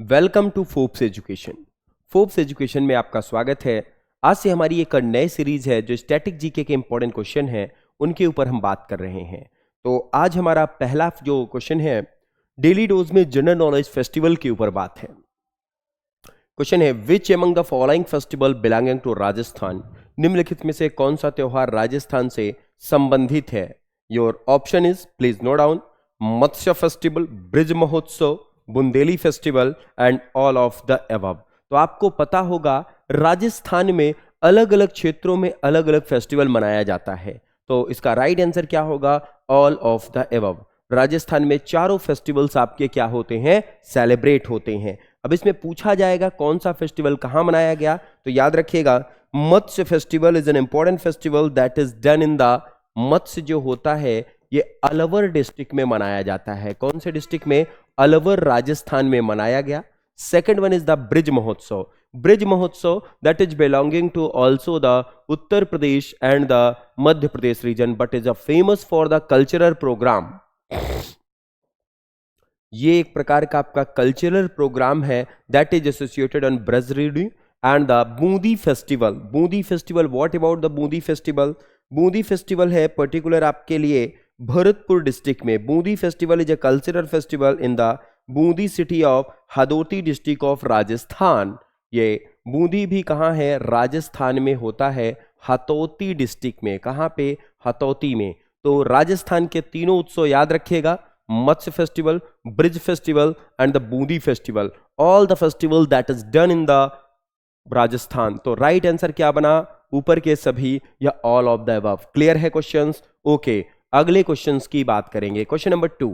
Welcome to Forbes Education. Forbes Education में आपका स्वागत है। आज से हमारी एक नई सीरीज है जो स्टैटिक जीके के इंपॉर्टेंट क्वेश्चन हैं उनके ऊपर हम बात कर रहे हैं। तो आज हमारा पहला जो क्वेश्चन है डेली डोज में जनरल नॉलेज फेस्टिवल के ऊपर बात है। क्वेश्चन है which among the following festival belonging to Rajasthan, निम्नलिखित में से कौन सा त्योहार राजस्थान से संबंधित है। Your option is, please note down, Matsya festival, Brij Mahotsav, Bundeli festival and all of the above. तो आपको पता होगा राजस्थान में अलग अलग क्षेत्रों में अलग अलग फेस्टिवल मनाया जाता है। तो इसका राइट आंसर क्या होगा, all of the above. Rajasthan में चारों फेस्टिवल्स आपके क्या होते हैं, सेलिब्रेट होते हैं। अब इसमें पूछा जाएगा कौन सा फेस्टिवल कहां मनाया गया, तो याद रखिएगा Matsya festival is an important festival that is done in the, Matsya जो होता है ये अलवर डिस्ट्रिक्ट में मनाया जाता है। कौन से डिस्ट्रिक्ट में, अलवर राजस्थान में मनाया गया। Second one is the Brij Mahotsav. Brij Mahotsav that is belonging to also the Uttar Pradesh and the Madhya Pradesh region but is a famous for the cultural program. ये एक प्रकार का आपका कल्चरल प्रोग्राम है that is associated on Braj reading and the Bundi festival. Bundi festival, what about the Bundi festival? Bundi festival है particular आपके लिए Bharatpur district में। Bundi festival is a cultural festival in the Bundi city of Hadoti district of Rajasthan. ये बूंदी भी कहाँ है, राजस्थान में होता है, हतौती डिस्ट्रिक्ट में। कहाँ पे, हतौती में। तो राजस्थान के तीनों उत्सव याद रखिएगा, Matsya festival, Brij festival and the Bundi festival, all the festival that is done in the Rajasthan. तो राइट आंसर क्या बना, ऊपर के सभी या all of the above. Clear है क्वेश्चंस? ओके, अगले क्वेश्चंस की बात करेंगे। Question number 2,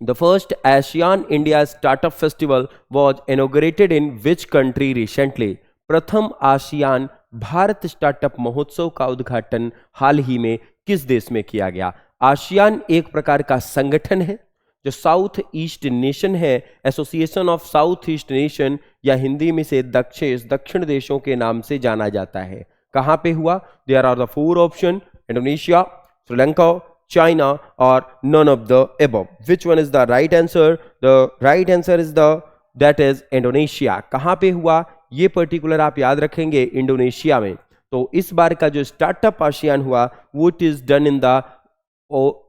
the first ASEAN India startup festival was inaugurated in which country recently. प्रथम आसियान भारत स्टार्टअप महोत्सव का उद्घाटन हाल ही में किस देश में किया गया? आसियान एक प्रकार का संगठन है जो साउथ ईस्ट नेशन है, association of south east nation, या हिंदी में से दक्षिण देशों के नाम से जाना जाता है। कहां पे हुआ? There are the 4 option, Indonesia, Sri Lanka, China और none of the above. Which one is the right answer? The right answer is the that is Indonesia. कहां पे हुआ ये पर्टिकुलर आप याद रखेंगे, इंडोनेशिया में। तो इस बार का जो स्टार्टअप आसियान हुआ वो it is done in the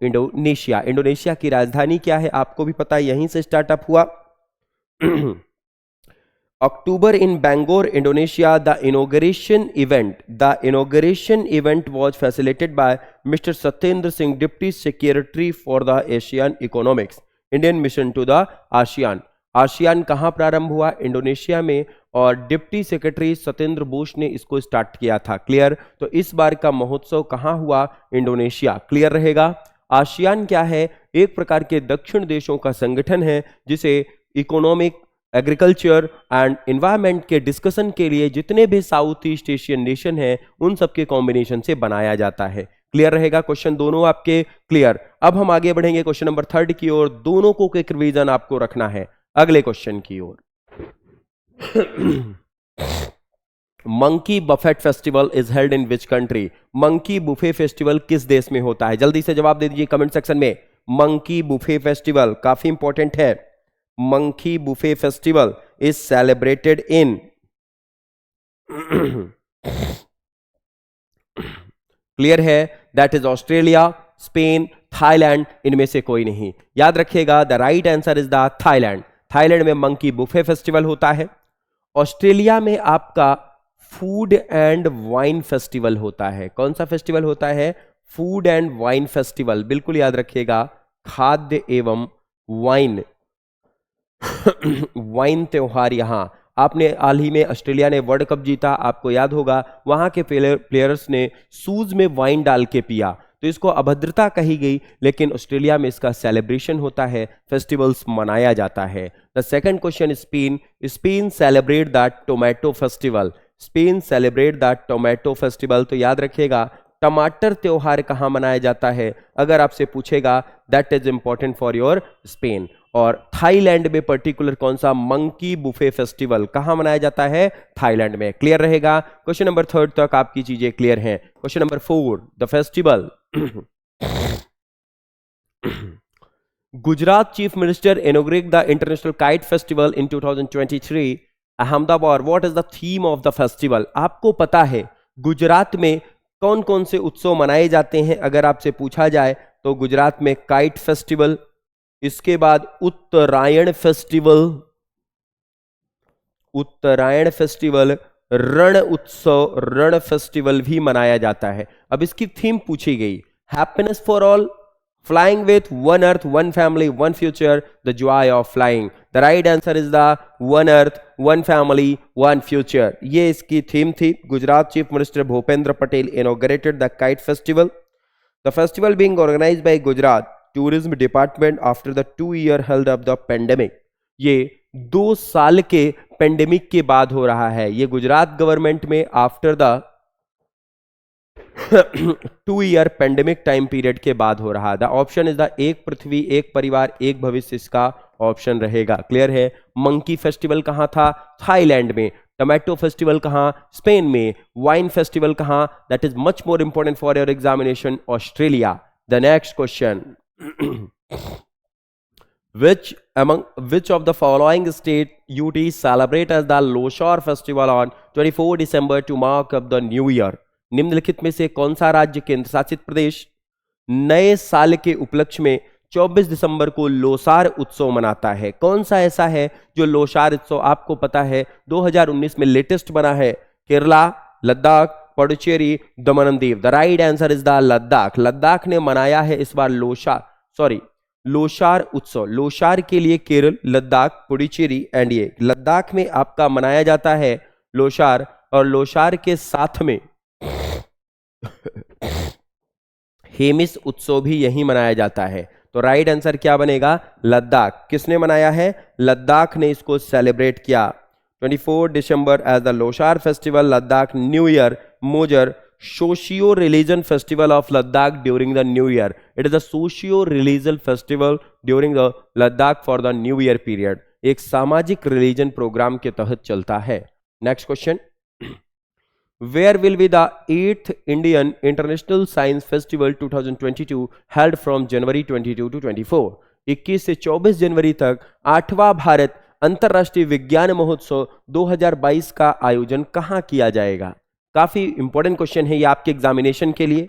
Indonesia. Indonesia की राजधानी क्या है आपको भी पता है, यहीं से स्टार्टअप हुआ। October in Bangor, Indonesia, the inauguration event was facilitated by Mr. Satyendra Singh, Deputy Secretary for the Asian Economics Indian Mission to the ASEAN। ASEAN कहाँ प्रारंभ हुआ? इंडोनेशिया में, और डिप्टी सेक्रेटरी सत्येंद्र बोस ने इसको स्टार्ट किया था। क्लियर? तो इस बार का महोत्सव कहाँ हुआ? इंडोनेशिया। क्लियर रहेगा? आसियान क्या है? एक प्रकार के दक्षिण देशों का संगठन है जिसे इकोनॉमिक, एग्रीकल्चर एंड एनवायरनमेंट के डिस्कशन के लिए जितने भी साउथ ईस्ट एशियन नेशन है उन सबके कॉम्बिनेशन से बनाया जाता है। क्लियर रहेगा? क्वेश्चन दोनों आपके क्लियर। अब हम आगे बढ़ेंगे क्वेश्चन नंबर 3 की ओर। दोनों को एक रिवीजन आपको रखना है अगले क्वेश्चन की ओर। Monkey buffet festival is held in which country? Monkey buffet festival किस देश में होता है? जल्दी से जवाब दे दीजिए कमेंट सेक्शन में। मंकी बुफे फेस्टिवल काफी इंपॉर्टेंट है। Monkey buffet festival is celebrated in clear है? That is Australia, Spain, Thailand, इनमें से कोई नहीं। याद रखिएगा the right answer is the Thailand. Thailand में मंकी बुफे फेस्टिवल होता है। ऑस्ट्रेलिया में आपका फूड एंड वाइन फेस्टिवल होता है। कौन सा फेस्टिवल होता है? Food and wine festival. बिल्कुल याद रखिएगा, खाद्य एवं वाइन वाइन त्योहार। यहां आपने हाल ही में ऑस्ट्रेलिया ने वर्ल्ड कप जीता, आपको याद होगा वहां के प्लेयर्स ने शूज में वाइन डाल के पिया, तो इसको अभद्रता कही गई, लेकिन ऑस्ट्रेलिया में इसका सेलिब्रेशन होता है, फेस्टिवल्स मनाया जाता है। The second question, Spain. Spain celebrate the tomato festival. Spain celebrate the tomato festival. तो याद रखिएगा टमाटर त्योहार कहां मनाया जाता है अगर आपसे पूछेगा, that is important for your Spain. और थाईलैंड में पर्टिकुलर कौन सा? मंकी बुफे फेस्टिवल कहां मनाया जाता है? थाईलैंड में। क्लियर रहेगा? क्वेश्चन नंबर 3 तक आपकी चीजें क्लियर हैं। Question number 4, the festival Gujarat Chief Minister inaugurated the International Kite Festival in 2023. Ahmedabad. What is the theme of the festival? आपको पता है गुजरात में कौन कौन से उत्सव मनाए जाते हैं? अगर आपसे पूछा जाए तो गुजरात में काइट फेस्टिवल, इसके बाद उत्तरायण फेस्टिवल, रण फेस्टिवल भी मनाया जाता है। अब इसकी थीम पूछी गई, happiness for all, flying with one earth, one family, one future, the joy of flying. The right answer is the one earth, one family, one future. ये इसकी थीम थी। Gujarat chief minister Bhupendra Patel inaugurated the kite festival. The festival being organized by Gujarat Tourism Department after the 2-year held up the pandemic. ये 2 साल के pandemic के बाद हो रहा है। ये गुजरात गवर्नमेंट में after the 2-year pandemic time period के बाद हो रहा है। द ऑप्शन इज द एक पृथ्वी, एक परिवार, एक भविष्य, इसका ऑप्शन रहेगा। क्लियर है? मंकी फेस्टिवल कहां था? थाईलैंड में। टोमेटो फेस्टिवल कहां? स्पेन में। वाइन फेस्टिवल कहां? That is much more important for your examination, Australia. The next question, which of the following state UTs celebrate as the Loshar festival on 24 December to mark up the new year? निम्नलिखित में से कौन सा राज्य केंद्र शासित प्रदेश नए साल के उपलक्ष्य में 24 दिसंबर को लोसार उत्सव मनाता है? कौन सा ऐसा है जो लोसार उत्सव? आपको पता है 2019 में लेटेस्ट बना है। केरला, लद्दाख, पुडुचेरी, दमन and Diu. The right answer is the Ladakh. Ladakh ने मनाया है इस बार लोसार उत्सव। लोसार के लिए केरल, लद्दाख, पुडुचेरी एंड ये लद्दाख में आपका मनाया जाता है लोसार, और लोसार के साथ में हेमिस उत्सव भी यहीं मनाया जाता है। तो राइट आंसर क्या बनेगा? लद्दाख। किसने मनाया है? लद्दाख ने इसको सेलिब्रेट किया। 24 दिसंबर as the Losar festival, Ladakh new year, major socio religion festival of Ladakh during the new year. It is a socio religion festival during the Ladakh for the new year period. एक सामाजिक रिलीजन प्रोग्राम के तहत चलता है। Next question, Where will be the 8th Indian International Science Festival 2022 held from January 22 to 24? 21 से 24 जनवरी तक 8वां भारत अंतर्राष्ट्रीय विज्ञान महोत्सव 2022 का आयोजन कहां किया जाएगा? काफी इंपॉर्टेंट क्वेश्चन है ये आपके एग्जामिनेशन के लिए,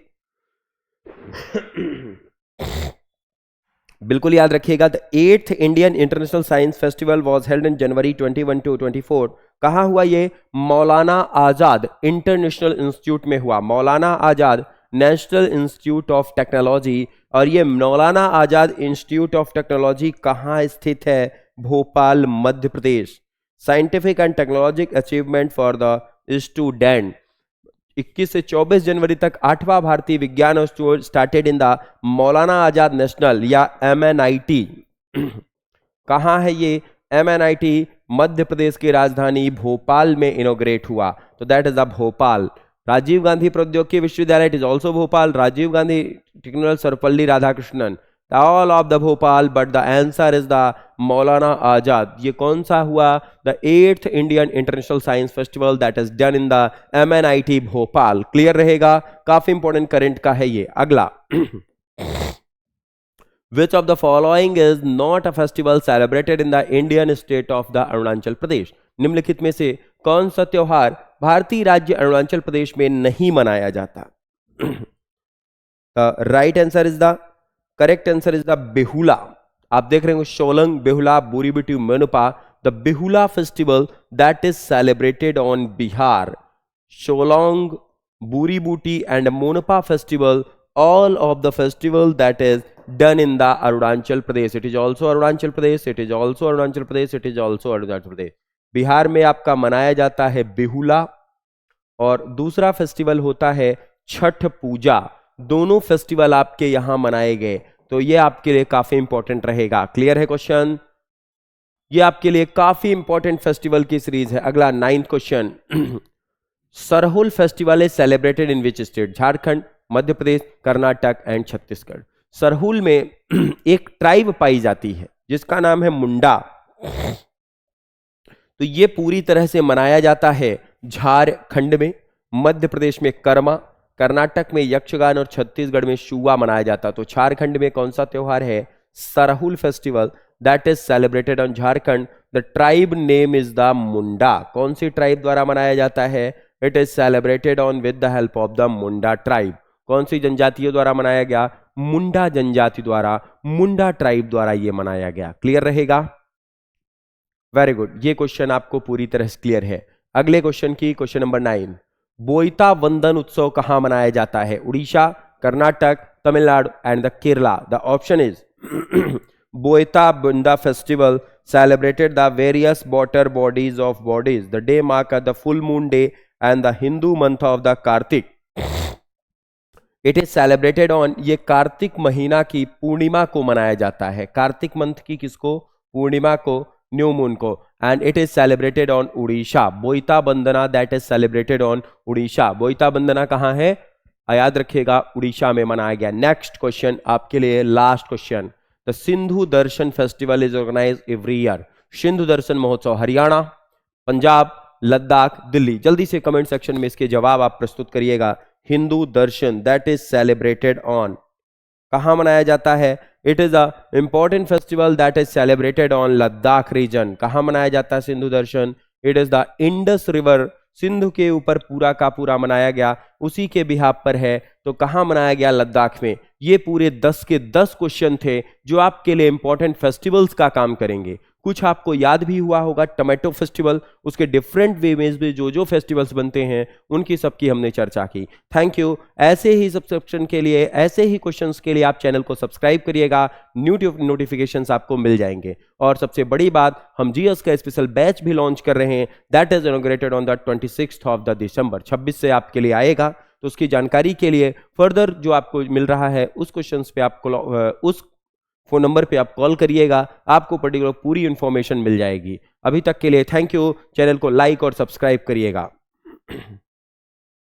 बिल्कुल याद रखिएगा। The 8th Indian International Science festival was held in January 21 to 24। कहां हुआ ये? मौलाना आजाद इंटरनेशनल इंस्टीट्यूट में हुआ। Maulana Azad national institute of technology. और ये Maulana Azad institute of technology कहां स्थित है? Bhopal, Madhya Pradesh. Scientific and technologic achievement for the student. 21 से 24 जनवरी तक 8वां भारतीय विज्ञान उत्सव started in the Maulana Azad national या MNIT। कहां है ये? MNIT मध्य प्रदेश की राजधानी भोपाल में इनोग्रेट हुआ। तो that is the Bhopal. Rajiv Gandhi Proudyogiki Vishwavidyalaya, it is also Bhopal. Rajiv Gandhi technology, Sarvepalli Radhakrishnan, all of the Bhopal, but the answer is the Maulana Azad. ये कौन सा हुआ? The 8th Indian International Science Festival that is done in the MNIT Bhopal. Clear रहेगा? काफी इंपॉर्टेंट करंट का है ये। अगला, Which of the following is not a festival celebrated in the Indian state of the Arunachal Pradesh? निम्नलिखित में से कौन सा त्योहार भारतीय राज्य अरुणाचल प्रदेश में नहीं मनाया जाता? Right answer is the correct answer is the Behula. आप देख रहे हो Solung, Behula, Boori Boot, Monpa. The Behula festival that is celebrated on Bihar. Solung, Boori Boot and Monpa festival, all of the festival that is done in the Arunachal Pradesh. It is also Arunachal Pradesh, it is also Arunachal Pradesh, it is also Arunachal Pradesh. Bihar में आपका मनाया जाता है बेहुला, और दूसरा festival होता है छठ पूजा। दोनों फेस्टिवल आपके यहां मनाए गए, तो ये आपके लिए काफी इंपॉर्टेंट रहेगा। क्लियर है क्वेश्चन? ये आपके लिए काफी इंपॉर्टेंट फेस्टिवल की सीरीज है। अगला 9th question, Sarhul festival is celebrated in which state? Jharkhand, Madhya Pradesh, Karnataka and Chhattisgarh. Sarhul में एक ट्राइब पाई जाती है जिसका नाम है मुंडा। तो ये पूरी तरह से मनाया जाता है झारखंड में, मध्य प्रदेश में कर्मा, कर्नाटक में यक्षगान और छत्तीसगढ़ में शुआ मनाया जाता। तो झारखंड में कौन सा त्योहार है? Sarhul festival that is celebrated on Jharkhand. The tribe name is the Munda. कौन सी ट्राइब द्वारा मनाया जाता है? It is celebrated on with the help of the Munda tribe. कौन सी जनजातियों द्वारा मनाया गया? मुंडा जनजाति द्वारा, मुंडा ट्राइब द्वारा ये मनाया गया। क्लियर रहेगा? वेरी गुड, ये क्वेश्चन आपको पूरी तरह से क्लियर है। अगले क्वेश्चन की क्वेश्चन नंबर 9, बोईता वंदन उत्सव कहां मनाया जाता है? Orissa, Karnataka, Tamil Nadu and the Kerala. The option is Boita Bandana festival celebrated the various water bodies of bodies. The day marked the full moon day and the Hindu month of the Kartik. It is celebrated on, ये कार्तिक महीना की पूर्णिमा को मनाया जाता है। Kartik month की किसको? पूर्णिमा को, न्यू मून को। And it is celebrated on Orissa. Boita Bandana that is celebrated on Orissa. Boita Bandana कहाँ है? याद रखिएगा, उड़ीसा में मनाया गया। नेक्स्ट क्वेश्चन आपके लिए, last question. The Sindhu Darshan festival is organise every year. Sindhu Darshan महोत्सव हरियाणा, पंजाब, लद्दाख, दिल्ली। जल्दी से कमेंट सेक्शन में इसके जवाब आप प्रस्तुत करिएगा। Hindu Darshan that is celebrated on, कहां मनाया जाता है? It is a important festival that is celebrated on Ladakh region. कहां मनाया जाता है Sindhu Darshan? It is the Indus river, Sindhu के ऊपर पूरा का पूरा मनाया गया, उसी के बिहाफ पर है। तो कहां मनाया गया? लद्दाख में। ये पूरे 10 के 10 क्वेश्चन थे जो आपके लिए इंपॉर्टेंट फेस्टिवल्स का काम करेंगे। कुछ आपको याद भी हुआ होगा, टोमेटो फेस्टिवल, उसके डिफरेंट वे में भी जो जो फेस्टिवल्स बनते हैं उनकी सबकी हमने चर्चा की। Thank you. ऐसे ही सब्सक्रिप्शन के लिए, ऐसे ही क्वेश्चंस के लिए आप चैनल को सब्सक्राइब करिएगा, न्यू नोटिफिकेशंस आपको मिल जाएंगे। और सबसे बड़ी बात, हम जीएस का स्पेशल बैच भी लॉन्च कर रहे हैं, that is inaugurated on the 26th of the दिसंबर। 26 से आपके लिए आएगा। तो उसकी जानकारी के लिए फर्दर जो आपको मिल रहा है उस क्वेश्चंस पे आपको उस फोन नंबर पे आप कॉल करिएगा, आपको पर्टिकुलर पूरी इंफॉर्मेशन मिल जाएगी। अभी तक के लिए थैंक यू। चैनल को लाइक और सब्सक्राइब करिएगा।